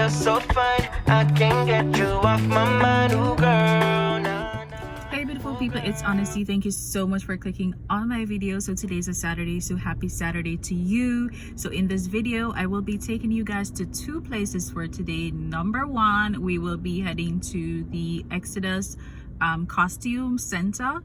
you're so fine. I can't get you off my mind, ooh girl. Nah, nah. Hey beautiful people, it's Honesty. Thank you so much for clicking on my video. So today's a Saturday, so happy Saturday to you. So in this video I will be taking you guys to two places for today. Number one, we will be heading to the Exodus costume center.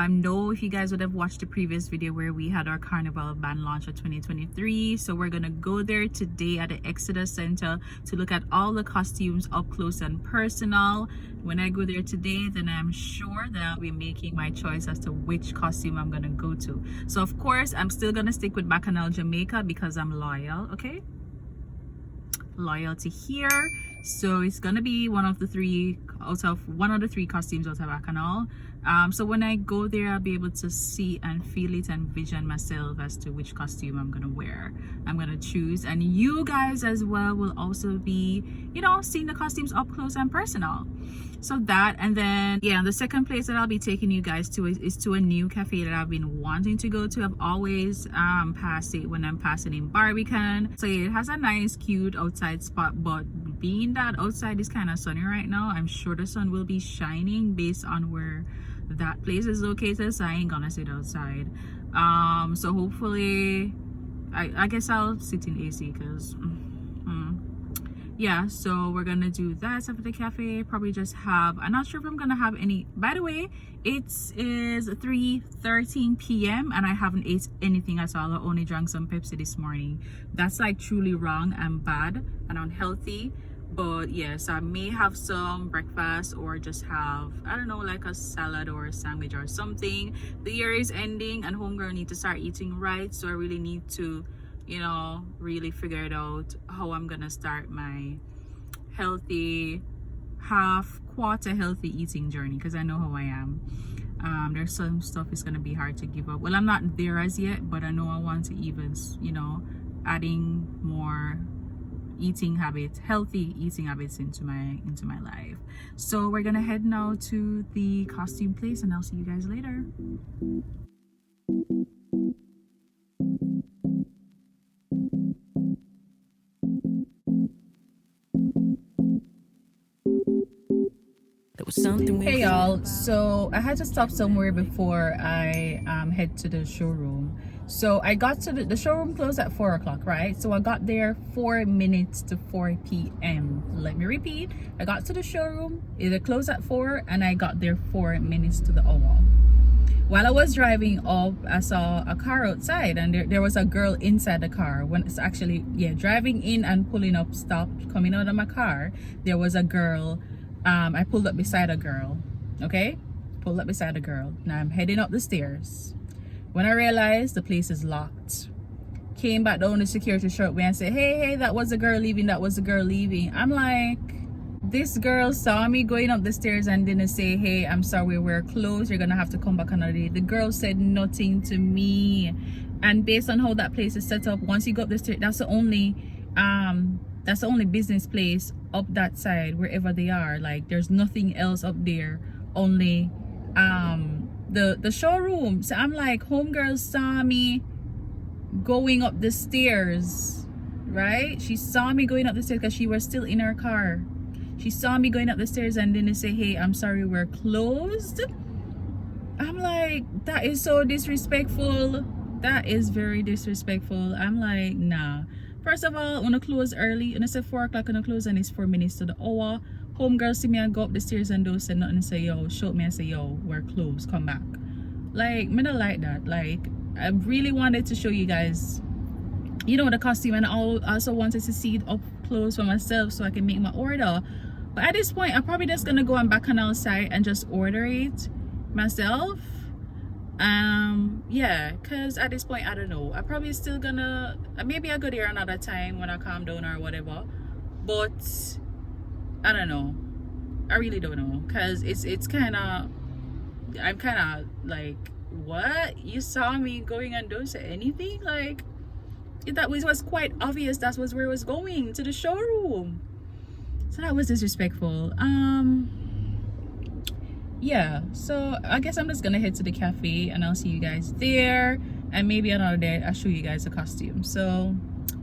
Know if you guys would have watched the previous video where we had our carnival band launch of 2023, so we're gonna go there today at the Exodus Center to look at all the costumes up close and personal. When I go there today, then I'm sure that I'll be making my choice as to which costume I'm gonna go to. So of course I'm still gonna stick with Bacchanal Jamaica because I'm loyal, okay? Loyalty here. So it's gonna be one of the three costumes out of Bacchanal. So when I go there, I'll be able to see and feel it and vision myself as to which costume I'm gonna wear, I'm gonna choose, and you guys as well will also be, you know, seeing the costumes up close and personal. So that, and then yeah, the second place that I'll be taking you guys to is to a new cafe that I've been wanting to go to. I've always passed it when I'm passing in Barbican. So yeah, it has a nice cute outside spot, but being that outside is kind of sunny right now, I'm sure the sun will be shining based on where that place is located, so I ain't gonna sit outside. So hopefully I guess I'll sit in AC because yeah, so we're gonna do that stuff at the cafe. Probably just have, I'm not sure if I'm gonna have any, by the way, it is 3:13 p.m. and I haven't ate anything at all. I only drank some Pepsi this morning. That's like truly wrong and bad and unhealthy. But yes, I may have some breakfast or just have, I don't know, like a salad or a sandwich or something. The year is ending and homegirl need to start eating right, so I really need to, you know, really figure it out how I'm gonna start my healthy, quarter healthy eating journey, because I know how I am. There's some stuff is gonna be hard to give up. Well, I'm not there as yet, but I know I want to even, you know, adding more eating habits, healthy eating habits into my life. So we're gonna head now to the costume place and I'll see you guys later. Hey y'all, so I had to stop somewhere before I head to the showroom. So I got to the showroom closed at 4 o'clock, right? So I got there 4 minutes to 4 p.m. Let me repeat, I got to the showroom, it closed at 4 and I got there 4 minutes to the hour. While I was driving up, I saw a car outside and there was a girl inside the car. When it's actually, yeah, driving in and pulling up, stopped, coming out of my car, there was a girl. I pulled up beside a girl, okay? Pulled up beside a girl. Now I'm heading up the stairs. When I realized the place is locked, came back down the security short way and said, hey, that was a girl leaving, that was a girl leaving. I'm like, this girl saw me going up the stairs and didn't say, hey, I'm sorry, we're closed, you're gonna have to come back another day. The girl said nothing to me. And based on how that place is set up, once you go up the stairs, that's the only business place up that side, wherever they are. Like there's nothing else up there, only the showroom. So I'm like, homegirl saw me going up the stairs, right? She saw me going up the stairs because she was still in her car. She saw me going up the stairs and didn't say, hey, I'm sorry, we're closed. I'm like, that is so disrespectful. That is very disrespectful. I'm like, nah. First of all, when I close early, and I said 4 o'clock and I close and it's 4 minutes to the hour. Homegirl see me and go up the stairs and don't say nothing and say, yo, show me and say, yo, we're closed, come back. Like, me don't like that. Like, I really wanted to show you guys, you know, the costume, and I also wanted to see it up close for myself so I can make my order. But at this point, I'm probably just gonna go on Bacchanal site and just order it myself. Yeah, because at this point I don't know, I probably still gonna, maybe I'll go there another time when I calm down or whatever, but I don't know, I really don't know, because it's kind of, I'm kind of like, what, you saw me going and don't say anything? Like, that was quite obvious that was where I was going, to the showroom. So that was disrespectful. Yeah, so I guess I'm just gonna head to the cafe and I'll see you guys there, and maybe another day I'll show you guys a costume. So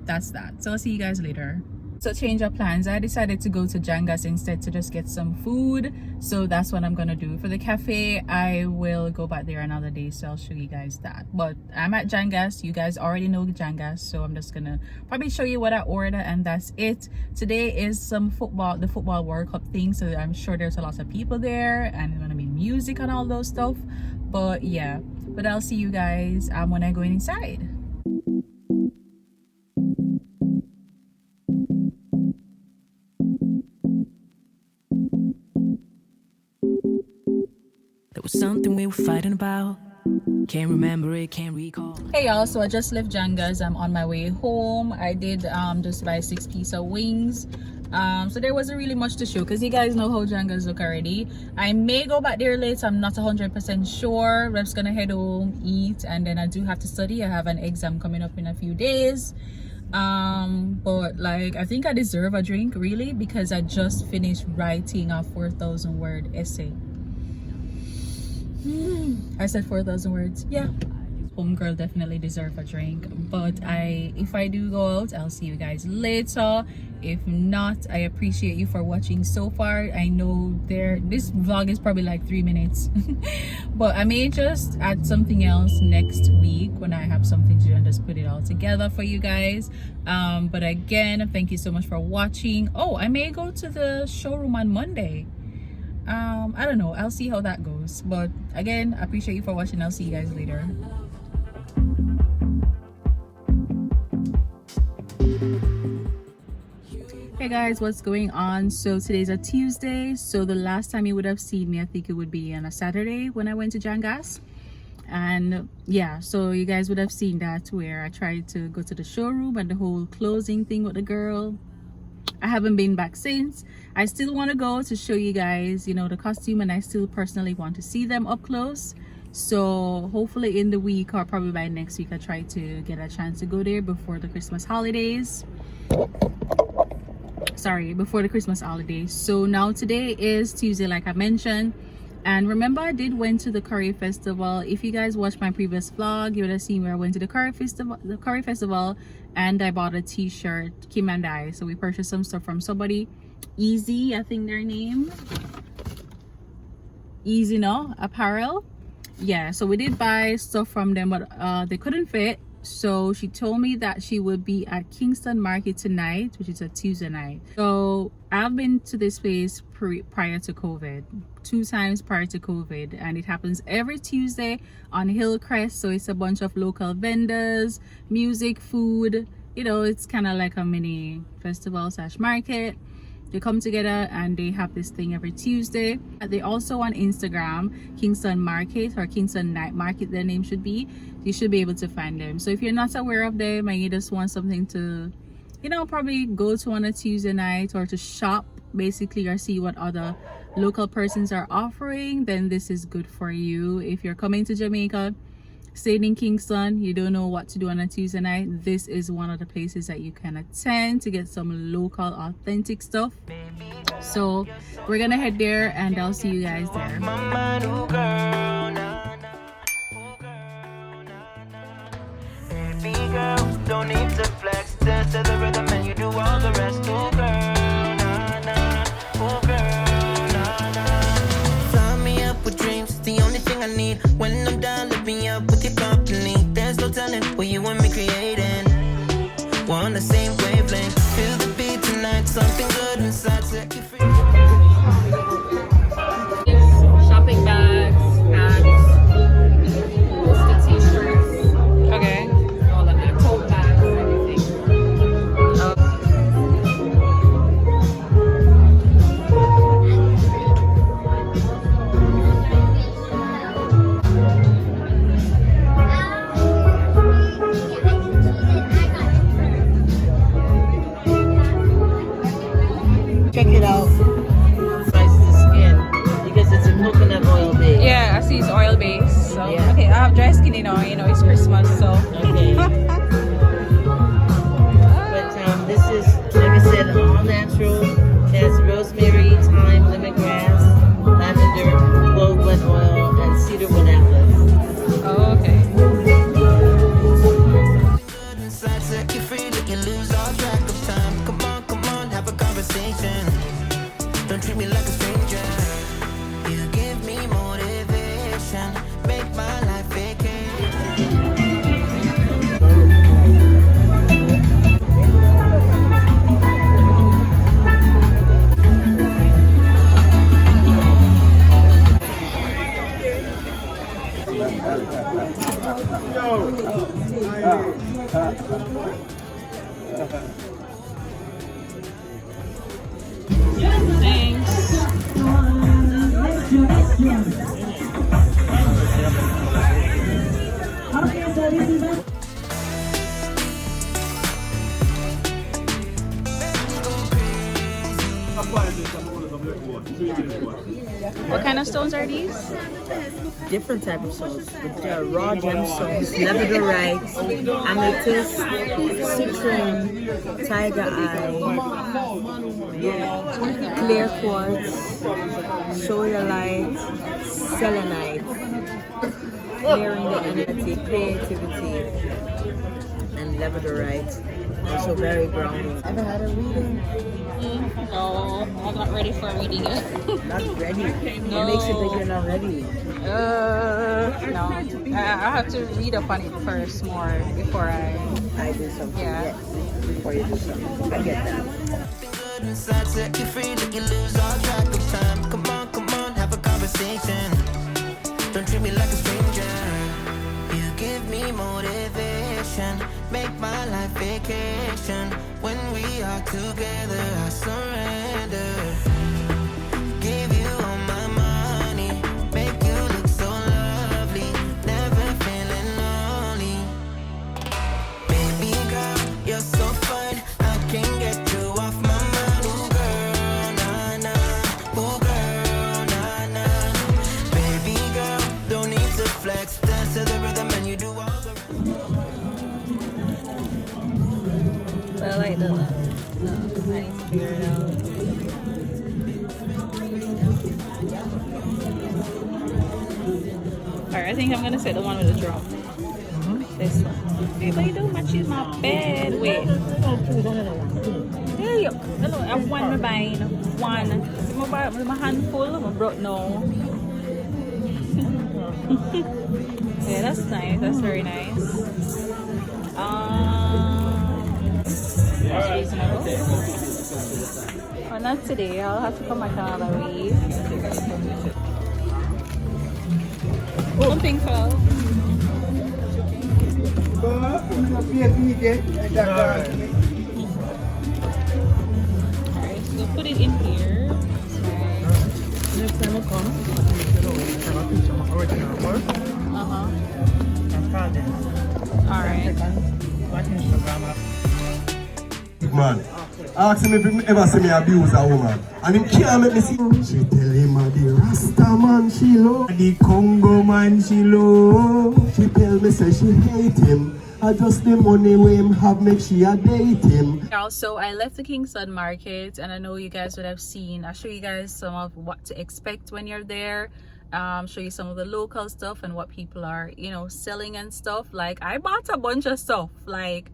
that's that. So I'll see you guys later. So change of plans, I decided to go to Jangas instead to just get some food. So that's what I'm gonna do. For the cafe, I will go back there another day, so I'll show you guys that. But I'm at Jangas. You guys already know Jangas, so I'm just gonna probably show you what I ordered, and that's it. Today is some football, the football World Cup thing, so I'm sure there's a lot of people there, and there's gonna be music and all those stuff. But yeah, but I'll see you guys when I go inside. There was something we were fighting about. Can't remember it, can't recall. Hey y'all, so I just left Jangas. I'm on my way home. I did just buy 6 pieces of wings. So there wasn't really much to show because you guys know how Jangas look already. I may go back there later. I'm not 100% sure. I'm just gonna head home, eat, and then I do have to study. I have an exam coming up in a few days. But like, I think I deserve a drink really, because I just finished writing a 4,000 word essay. I said 4,000 words. Yeah, homegirl definitely deserve a drink. But if I do go out, I'll see you guys later. If not, I appreciate you for watching so far. I know this vlog is probably like 3 minutes but I may just add something else next week when I have something to do and just put it all together for you guys. But again, thank you so much for watching. Oh, I may go to the showroom on Monday. I don't know, I'll see how that goes. But again, I appreciate you for watching. I'll see you guys later. Hey guys, what's going on? So today's a Tuesday, so the last time you would have seen me, I think it would be on a Saturday when I went to Jangas. And yeah, so you guys would have seen that where I tried to go to the showroom and the whole closing thing with the girl. I haven't been back since. I still want to go to show you guys, you know, the costume, and I still personally want to see them up close. So hopefully in the week or probably by next week, I try to get a chance to go there before the Christmas holidays. Sorry, before the Christmas holidays. So now today is Tuesday, like I mentioned. And remember, I did went to the curry festival. If you guys watched my previous vlog, you would have seen where I went to the curry festival and I bought a t-shirt, Kim and I. So we purchased some stuff from somebody, Easy, I think their name, Easy No Apparel. Yeah, so we did buy stuff from them, but they couldn't fit. So she told me that she would be at Kingston market tonight, which is a Tuesday night. So I've been to this place prior to COVID, 2 times prior to COVID, and it happens every Tuesday on Hillcrest. So it's a bunch of local vendors, music, food, you know, it's kind of like a mini festival / market. They come together and they have this thing every Tuesday. They also on Instagram, Kingston Market or Kingston Night Market, their name should be. You should be able to find them. So if you're not aware of them and you just want something to, you know, probably go to on a Tuesday night or to shop basically, or see what other local persons are offering, then this is good for you. If you're coming to Jamaica, staying in Kingston, you don't know what to do on a Tuesday night, this is one of the places that you can attend to get some local authentic stuff. So we're gonna head there and I'll see you guys there. Don't need to flex, dance to the rhythm and you do all the rest. Oh girl, nah, nah. Oh girl, nah, nah. Fly me up with dreams, the only thing I need. When I'm down, lift me up with your company. There's no telling what you want me creating. We're on the same wavelength. Feel the beat tonight, something good inside. Set you free. Shopping bags, hats, the t-shirts. Okay. Check it out. Spice the skin because it's a coconut oil base. Yeah, I see it's oil based. So Yeah. okay, I have dry skin, you know it's Christmas, so Okay. But this is, like I said, all natural. It has rosemary, thyme, lemongrass, lavender, clove bud oil, and cedarwood atlas. oh, okay. Good inside, set you free, looking loose. What kind of stones are these? Different type of stones. There are raw gemstones, labradorite, amethyst, citron, tiger eye, clear quartz, sodalite, selenite, clearing the energy, creativity, and labradorite. Also very grounding. Ever had a reading? No, I'm not ready for reading it. Not ready. No. It makes it that you're not ready. No. I have to read up on it first more before I do something. Yeah. Before you do something. I get that. Good inside, set you free, let you lose all track of time. Come on, have a conversation. Don't treat me like a stranger. You give me motivation, make my life vacation. When we are together, I surrender. Give you all my money, make you look so lovely, never feeling lonely. Baby girl, you're so fine, I can't get you off my mind. Ooh girl, nah nah, ooh girl, nah nah. Baby girl, don't need to flex, dance to the rhythm and you do all the rest. I like the I need to figure it out. Alright, I think I'm gonna set the one with the drum. This one. Hey, but you don't match in my bed. Wait. Yeah, you. No, I have one my buying. One. My handful. My brought no. Yeah, that's nice. That's very nice. That's reasonable. Well, not today. I'll have to come back another week. Something fell. Alright, so put it in here. Next time I come, Alright. Man, ask him if he ever see me abuse a woman. And him can't make me see. She tell him the Rasta man she love, the Congo man she love. She tell me say she hate him. I just the money we him have make she a date him. Also, I left the Kingston market and I know you guys would have seen. I'll show you guys some of what to expect when you're there. Show you some of the local stuff and what people are, you know, selling and stuff. Like, I bought a bunch of stuff. Like,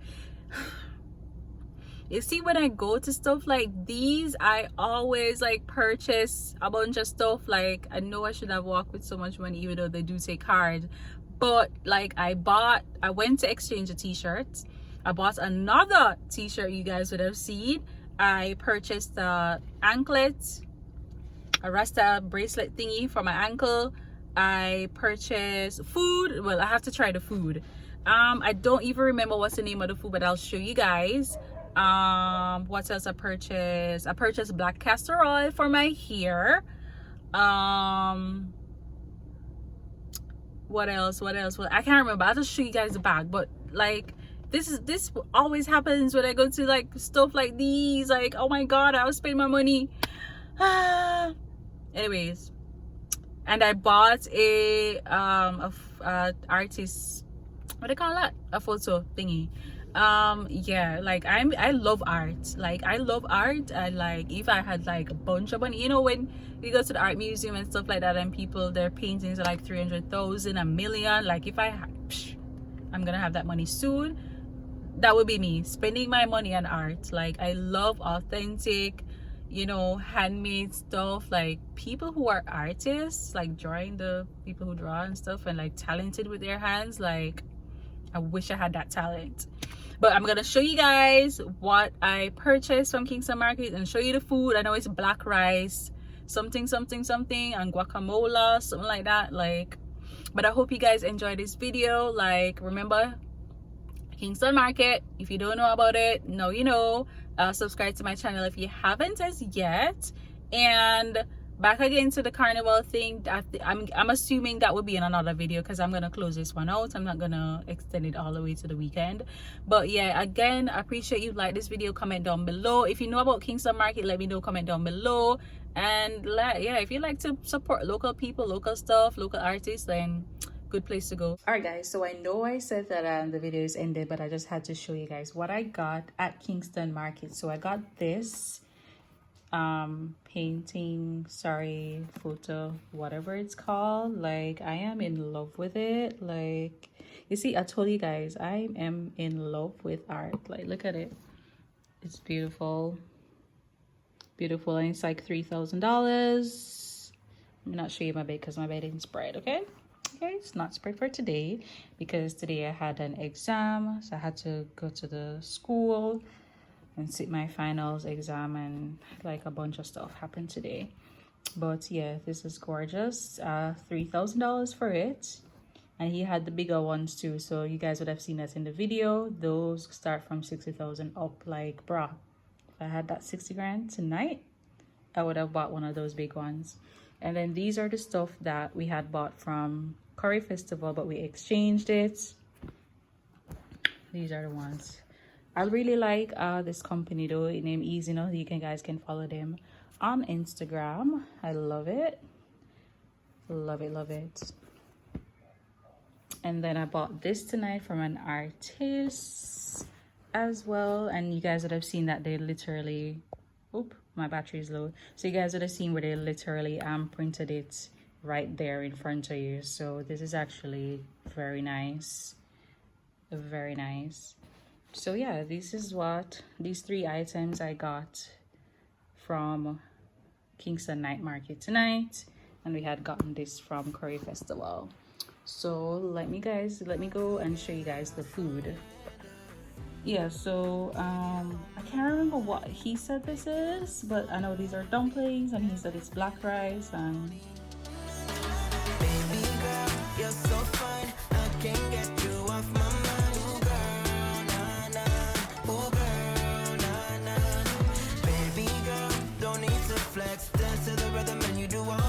you see, when I go to stuff like these, I always like purchase a bunch of stuff. Like, I know I should have walked with so much money, even though they do take cards. But like, I went to exchange a t-shirt. I bought another t-shirt you guys would have seen. I purchased a anklet, a Rasta bracelet thingy for my ankle. I purchased food. Well, I have to try the food. I don't even remember what's the name of the food, but I'll show you guys. What else I purchased? I purchased black castor oil for my hair. What else? Well, I can't remember. I'll just show you guys the bag. But like, this always happens when I go to like stuff like these. Like, oh my god, I will spend my money. Anyways, and I bought a artist, what do you call that, a photo thingy. Yeah, like I love art. Like, I love art. And like, if I had like a bunch of money, you know, when you go to the art museum and stuff like that, and people, their paintings are like 300,000, a million. Like, if I'm gonna have that money soon. That would be me spending my money on art. Like, I love authentic, you know, handmade stuff. Like, people who are artists, like drawing, the people who draw and stuff, and like talented with their hands. Like, I wish I had that talent. But I'm gonna show you guys what I purchased from Kingston Market and show you the food. I know it's black rice, something, and guacamole, something like that. Like, but I hope you guys enjoy this video. Like, remember, Kingston Market, if you don't know about it, now you know. Subscribe to my channel if you haven't as yet, and back again to the carnival thing. I'm assuming that will be in another video because I'm gonna close this one out. I'm not gonna extend it all the way to the weekend. But yeah, again, I appreciate you. Like this video, comment down below. If you know about Kingston Market, let me know, comment down below. And yeah, if you like to support local people, local stuff, local artists, then good place to go. All right guys, so I know I said that the video is ended, but I just had to show you guys what I got at Kingston Market. So I got this painting, sorry, photo, whatever it's called. Like, I am in love with it. Like, you see, I told you guys, I am in love with art. Like, look at it. It's beautiful, beautiful. And it's like $3,000. I'm not show you my bed because my bed isn't spread. Okay, it's not spread for today because today I had an exam, so I had to go to the school and sit my finals exam, and like a bunch of stuff happened today. But yeah, this is gorgeous. $3,000 for it, and he had the bigger ones too, so you guys would have seen that in the video. Those start from 60,000 up. Like, bruh, if I had that 60 grand tonight, I would have bought one of those big ones. And then these are the stuff that we had bought from Curry Festival, but we exchanged it. These are the ones. I really like this company though. It named Easy, you know. You guys can follow them on Instagram. I love it, love it, love it. And then I bought this tonight from an artist as well, and you guys would have seen that they literally, oop, my battery is low, so you guys would have seen where they literally printed it right there in front of you. So this is actually very nice, very nice. So yeah, this is what these 3 items I got from Kingston Night Market tonight, and we had gotten this from Curry Festival. So let me go and show you guys the food. Yeah, so I can't remember what he said this is, but I know these are dumplings, and he said it's black rice. And Baby girl, you're so fine, I can't get you off my mind. Ooh, girl, nah, nah. Ooh, girl, nah, nah. Baby girl, don't need to flex, dance to the rhythm and you do all